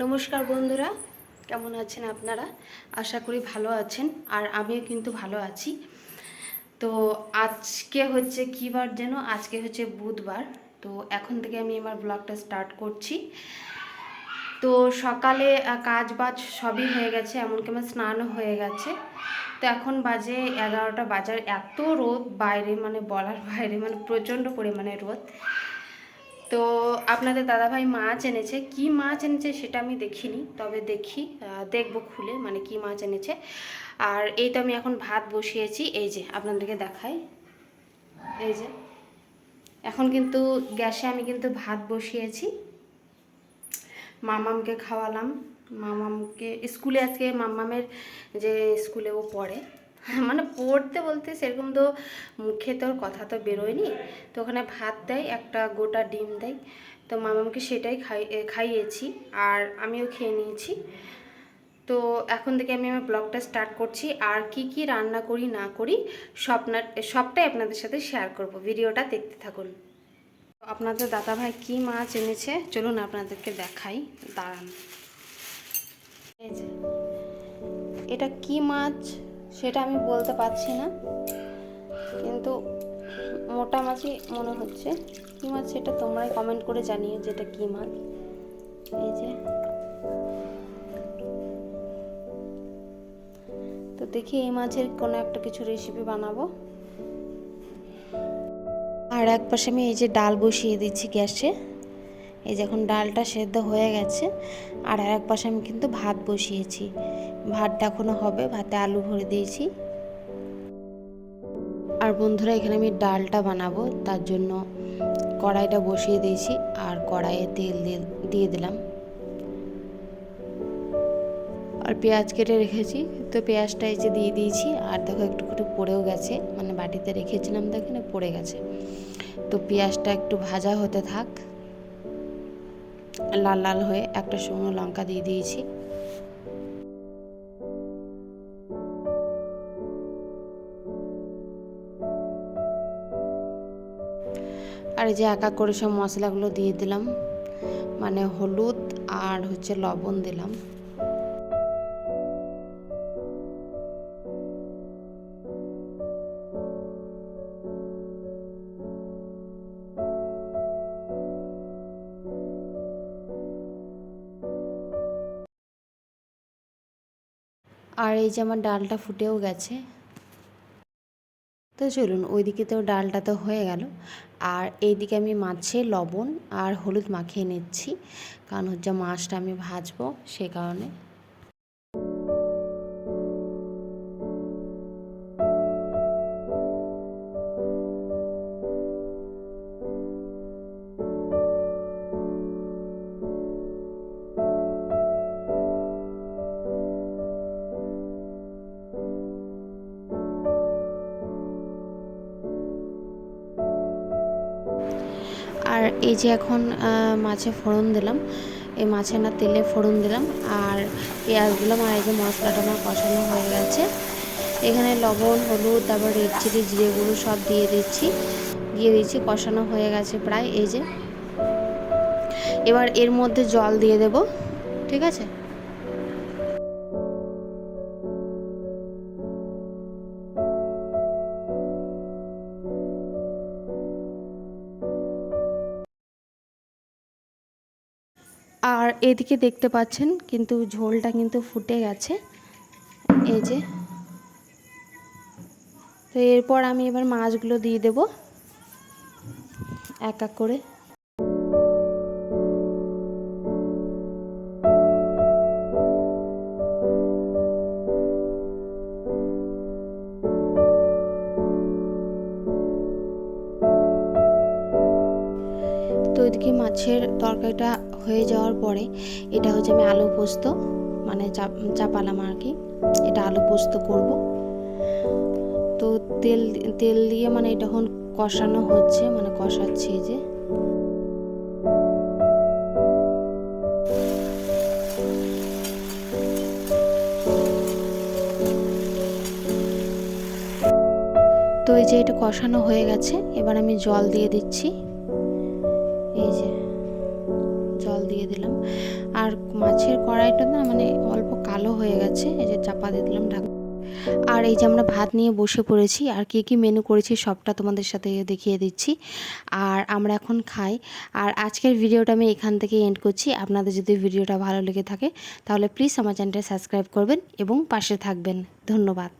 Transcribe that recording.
নমস্কার বন্ধুরা, কেমন আছেন আপনারা? আশা করি ভালো আছেন, আর আমিও কিন্তু ভালো আছি। তো আজকে হচ্ছে কী বার যেন? আজকে হচ্ছে বুধবার। তো এখন থেকে আমি আমার ব্লগটা স্টার্ট করছি। তো সকালে কাজ বাজ সবই হয়ে গেছে, এমনকি আমার স্নানও হয়ে গেছে। তো এখন বাজে 11টা বাজার। এত রোদ বাইরে, মানে বলার বাইরে, মানে প্রচণ্ড পরিমাণে রোদ। তো আপনাদের দাদাভাই মাছ এনেছে। কি মাছ এনেছে সেটা আমি দেখিনি, তবে দেখবো খুলে, মানে কি মাছ এনেছে। আর এই তো আমি এখন ভাত বসিয়েছি, এই যে আপনাদেরকে দেখাই। এই যে এখন কিন্তু গ্যাসে আমি কিন্তু ভাত বসিয়েছি। মামামকে খাওয়ালাম। মামামকে স্কুলে, আজকে মামামের যে স্কুলে ও পড়ে, মানে পড়তে বলতে সেরকম তো মুখে তোর কথা তো বেরোয়নি। তো ওখানে ভাত দেয়, একটা গোটা ডিম দেয়। তো মামামকে সেটাই খাইয়েছি, আর আমিও খেয়ে নিয়েছি। তো এখন থেকে আমি আমার ব্লগটা স্টার্ট করছি। আর কি কি রান্না করি না করি সবটাই আপনাদের সাথে শেয়ার করব। ভিডিওটা দেখতে থাকুন। আপনাদের দাদাভাই কি মাছ এনেছে চলুন আপনাদেরকে দেখাই, দাঁড়ান। এই যে এটা কি মাছ সেটা আমি বলতে পারছি না, কিন্তু মোটা মাছই মনে হচ্ছে। কি মাছ সেটা তোমরাই কমেন্ট করে জানিও যেটা কি মাছ। এই যে, তো দেখি এই মাছের কোনো একটা কিছু রেসিপি বানাবো। আর এক পাশে আমি এই যে ডাল বসিয়ে দিচ্ছি গ্যাসে। এই যে এখন ডালটা সেদ্ধ হয়ে গেছে। আর এক পাশে আমি কিন্তু ভাত বসিয়েছি, ভাতটা এখনো হবে, ভাতে আলু ভরে দিয়েছি। আর বন্ধুরা, এখানে আমি ডালটা বানাবো, তার জন্য কড়াইটা বসিয়ে দিয়েছি, আর কড়াইয়ে তেল দিয়ে দিলাম। আর পেঁয়াজ কেটে রেখেছি, তো পেঁয়াজটা এই যে দিয়ে দিয়েছি। আর দেখো একটু একটু পড়েও গেছে, মানে বাটিতে রেখেছিলাম তো এখানে পড়ে গেছে। তো পেঁয়াজটা একটু ভাজা হতে থাক, লাল লাল হয়ে। একটা শুকনো লঙ্কা দিয়ে দিয়েছি। আর এই যে এক এক করে সব মশলাগুলো দিয়ে দিলাম, মানে হলুদ আর হচ্ছে লবণ দিলাম। আর এই যে আমার ডালটা ফুটেও গেছে। তো চলুন, ওইদিকে তো ডালটা তো হয়ে গেল, আর এইদিকে আমি মাছে লবণ আর হলুদ মাখিয়ে নিচ্ছি, কারণ হচ্ছে মাছটা আমি ভাজবো সে কারণে। আর এই যে এখন মাছে ফোড়ন দিলাম, এই মাছে না তেলে ফোড়ন দিলাম, আর পেঁয়াজ দিলাম। আর এই যে মশলাটা আমার কষানো হয়ে গেছে। এখানে লবণ, হলুদ, তারপর রেড চিলি, জিরে গুঁড়ো সব দিয়ে দিচ্ছি। কষানো হয়ে গেছে প্রায়। এই যে এবার এর মধ্যে জল দিয়ে দেব, ঠিক আছে। আর এদিকে দেখতে পাচ্ছেন কিন্তু ঝোলটা কিন্তু ফুটে গেছে, এই যে। তো এরপর আমি এবার মাছগুলো দিয়ে দেব এক এক করে। তো এদিকে মাছের তরকারিটা হয়ে যাওয়ার পরে এটা হচ্ছে আমি আলু পোস্ত, মানে চাপালাম আর কি, এটা আলু পোস্ত করব। তো তেল দিয়ে মানে এটা এখন কষানো হচ্ছে, মানে কষাচ্ছি যে। তো এই যে এটা কষানো হয়ে গেছে, এবার আমি জল দিয়ে দিচ্ছি। এই যে জল দিয়ে দিলাম। আর মাছের কড়াইটা না মানে অল্প কালো হয়ে গেছে, এই যে চাপা দিয়ে দিলাম ঢাকা। আর এই যে আমরা ভাত নিয়ে বসে পড়েছি, আর কী কী মেনু করেছি সবটা তোমাদের সাথে দেখিয়ে দিচ্ছি। আর আমরা এখন খাই। আর আজকের ভিডিওটা আমি এখান থেকে এন্ড করছি। আপনাদের যদি ভিডিওটা ভালো লেগে থাকে তাহলে প্লিজ আমার চ্যানেলটা সাবস্ক্রাইব করবেন এবং পাশে থাকবেন। ধন্যবাদ।